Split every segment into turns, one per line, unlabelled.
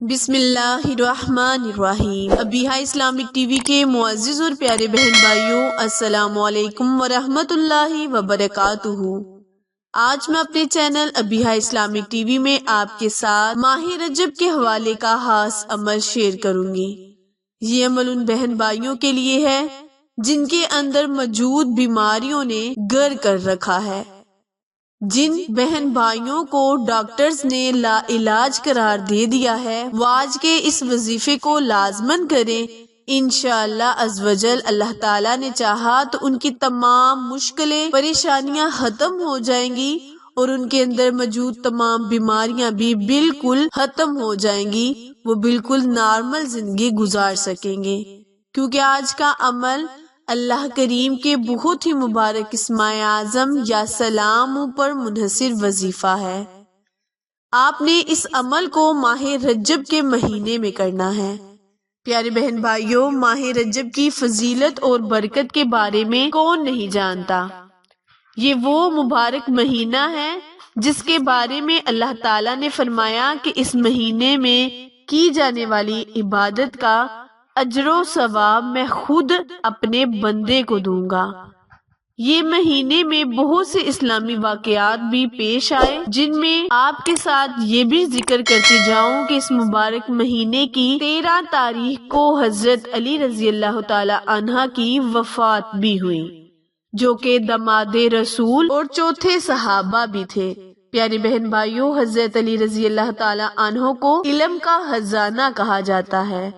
بسم اللہ الرحمن الرحیم۔ ابیہا اسلامک ٹی وی کے معزز اور پیارے بہن بھائیوں، السلام علیکم ورحمۃ اللہ وبرکاتہ۔ آج میں اپنے channel Abiha Islamic T V میں آپ کے ساتھ ماہ رجب کے حوالے کا خاص عمل شیئر کروں گی۔ یہ عمل ان بہن بھائیوں کے لیے ہے جن کے اندر موجود بیماریوں نے گر کر رکھا ہے، جن بہن بھائیوں کو ڈاکٹرز نے لا علاج قرار دے دیا ہے، وہ آج کے اس وظیفے کو لازماً کریں۔ انشاءاللہ عز و جل اللہ تعالیٰ نے چاہا تو ان کی تمام مشکلیں پریشانیاں ختم ہو جائیں گی اور ان کے اندر موجود تمام بیماریاں بھی بالکل ختم ہو جائیں گی، وہ بالکل نارمل زندگی گزار سکیں گے، کیونکہ آج کا عمل اللہ کریم کے بہت ہی مبارک اسماء اعظم یا سلام پر منحصر وظیفہ ہے۔ آپ نے اس عمل کو ماہ رجب کے مہینے میں کرنا ہے۔ پیارے بہن بھائیوں، ماہ رجب کی فضیلت اور برکت کے بارے میں کون نہیں جانتا؟ یہ وہ مبارک مہینہ ہے جس کے بارے میں اللہ تعالیٰ نے فرمایا کہ اس مہینے میں کی جانے والی عبادت کا اجر و ثواب میں خود اپنے بندے کو دوں گا۔ یہ مہینے میں بہت سے اسلامی واقعات بھی پیش آئے جن میں آپ کے ساتھ یہ بھی ذکر کرتی جاؤں کہ اس مبارک مہینے کی 13 تاریخ کو حضرت علی رضی اللہ تعالی عنہ کی وفات بھی ہوئی، جو کہ داماد رسول اور چوتھے صحابہ بھی تھے۔ پیارے بہن بھائیوں، حضرت علی رضی اللہ تعالی عنہ کو علم کا خزانہ کہا جاتا ہے۔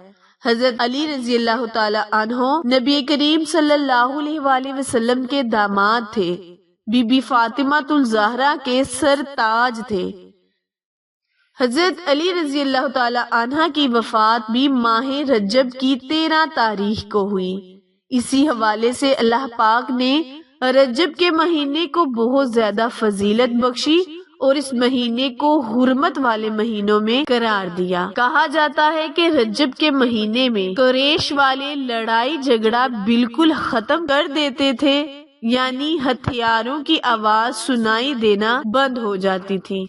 حضرت علی رضی اللہ تعالی عنہ نبی کریم صلی اللہ علیہ وآلہ وسلم کے داماد تھے، بی بی فاطمہ الزہرا کے سر تاج تھے۔ حضرت علی رضی اللہ تعالی عنہ کی وفات بھی ماہ رجب کی 13 تاریخ کو ہوئی۔ اسی حوالے سے اللہ پاک نے رجب کے مہینے کو بہت زیادہ فضیلت بخشی اور اس مہینے کو حرمت والے مہینوں میں قرار دیا۔ کہا جاتا ہے کہ رجب کے مہینے میں قریش والے لڑائی جھگڑا بالکل ختم کر دیتے تھے، یعنی ہتھیاروں کی آواز سنائی دینا بند ہو جاتی تھی،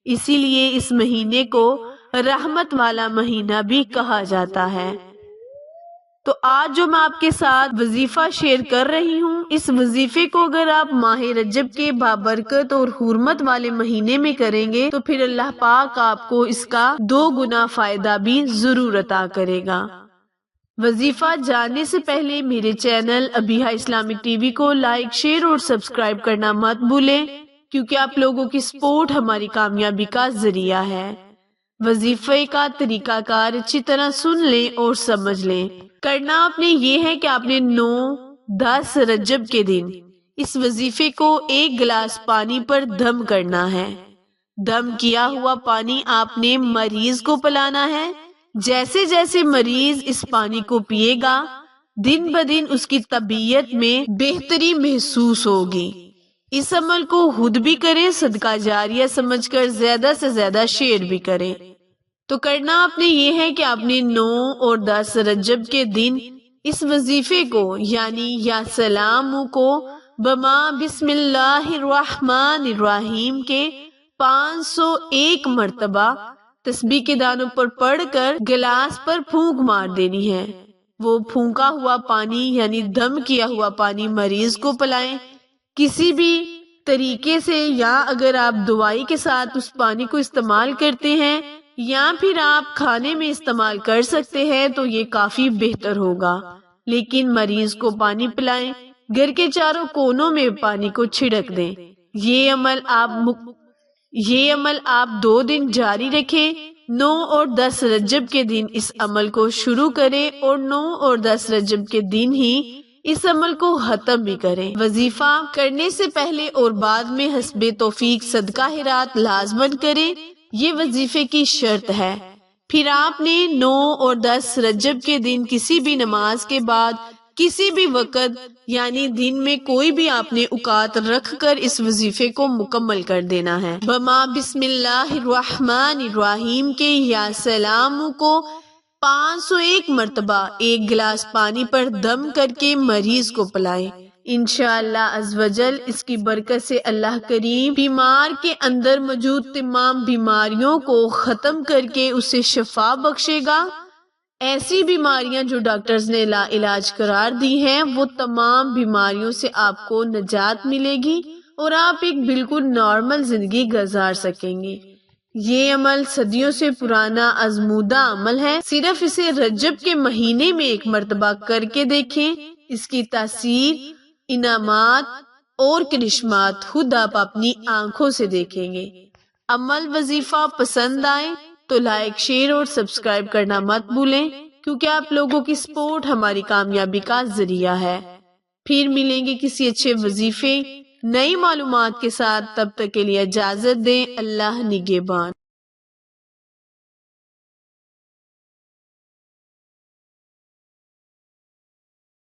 اسی لیے اس مہینے کو رحمت والا مہینہ بھی کہا جاتا ہے۔ تو آج جو میں آپ کے ساتھ وظیفہ شیئر کر رہی ہوں، اس وظیفے کو اگر آپ ماہ رجب کے بابرکت اور حرمت والے مہینے میں کریں گے تو پھر اللہ پاک آپ کو اس کا 2 گنا فائدہ بھی ضرور عطا کرے گا۔ وظیفہ جاننے سے پہلے میرے channel Abiha Islamic T V کو لائک، شیئر اور سبسکرائب کرنا مت بھولیں، کیونکہ آپ لوگوں کی سپورٹ ہماری کامیابی کا ذریعہ ہے۔ وظیفے کا طریقہ کار اچھی طرح سن لیں اور سمجھ لیں۔ کرنا آپ نے یہ ہے کہ آپ نے 9-10 رجب کے دن اس وظیفے کو 1 گلاس پانی پر دم کرنا ہے۔ دم کیا ہوا پانی آپ نے مریض کو پلانا ہے۔ جیسے جیسے مریض اس پانی کو پیے گا، دن بدن اس کی طبیعت میں بہتری محسوس ہوگی۔ اس عمل کو خود بھی کریں، صدقہ جاریہ سمجھ کر زیادہ سے زیادہ شیئر بھی کریں۔ تو کرنا آپ نے یہ ہے کہ آپ نے 9 اور 10 رجب کے دن اس وظیفے کو یعنی یا سلام کو بما بسم اللہ الرحمن الرحیم کے 501 مرتبہ تسبیح کے دانوں پر پڑھ کر گلاس پر پھونک مار دینی ہے۔ وہ پھونکا ہوا پانی یعنی دم کیا ہوا پانی مریض کو پلائیں کسی بھی طریقے سے، یا اگر آپ دوائی کے ساتھ اس پانی کو استعمال کرتے ہیں یا پھر آپ کھانے میں استعمال کر سکتے ہیں تو یہ کافی بہتر ہوگا، لیکن مریض کو پانی پلائیں، گھر کے چاروں کونوں میں پانی کو چھڑک دیں۔ یہ عمل آپ 2 دن جاری رکھیں۔ 9 اور 10 رجب کے دن اس عمل کو شروع کریں اور 9 اور 10 رجب کے دن ہی اس عمل کو ختم بھی کریں۔ وظیفہ کرنے سے پہلے اور بعد میں حسب توفیق صدقہ خیرات لازماً کریں، یہ وظیفے کی شرط ہے۔ پھر آپ نے 9 اور 10 رجب کے دن کسی بھی نماز کے بعد کسی بھی وقت یعنی دن میں کوئی بھی آپ نے اوقات رکھ کر اس وظیفے کو مکمل کر دینا ہے۔ بما بسم اللہ الرحمن الرحیم کے یا سلام کو 501 مرتبہ 1 گلاس پانی پر دم کر کے مریض کو پلائیں۔ انشاءاللہ عز و جل اس کی برکت سے اللہ کریم بیمار کے اندر موجود تمام بیماریوں کو ختم کر کے اسے شفا بخشے گا۔ ایسی بیماریاں جو ڈاکٹرز نے لا علاج قرار دی ہیں، وہ تمام بیماریوں سے آپ کو نجات ملے گی اور آپ ایک بالکل نارمل زندگی گزار سکیں گے۔ یہ عمل صدیوں سے پرانا آزمودہ عمل ہے، صرف اسے رجب کے مہینے میں ایک مرتبہ کر کے دیکھیں، اس کی تاثیر، انعامات اور کرشمات خود آپ اپنی آنکھوں سے دیکھیں گے۔ عمل وظیفہ پسند آئے تو لائک، شیئر اور سبسکرائب کرنا مت بھولیں، کیونکہ آپ لوگوں کی سپورٹ ہماری کامیابی کا ذریعہ ہے۔ پھر ملیں گے کسی اچھے وظیفے، نئی معلومات کے ساتھ، تب تک کے لیے اجازت دیں۔ اللہ نگہبان۔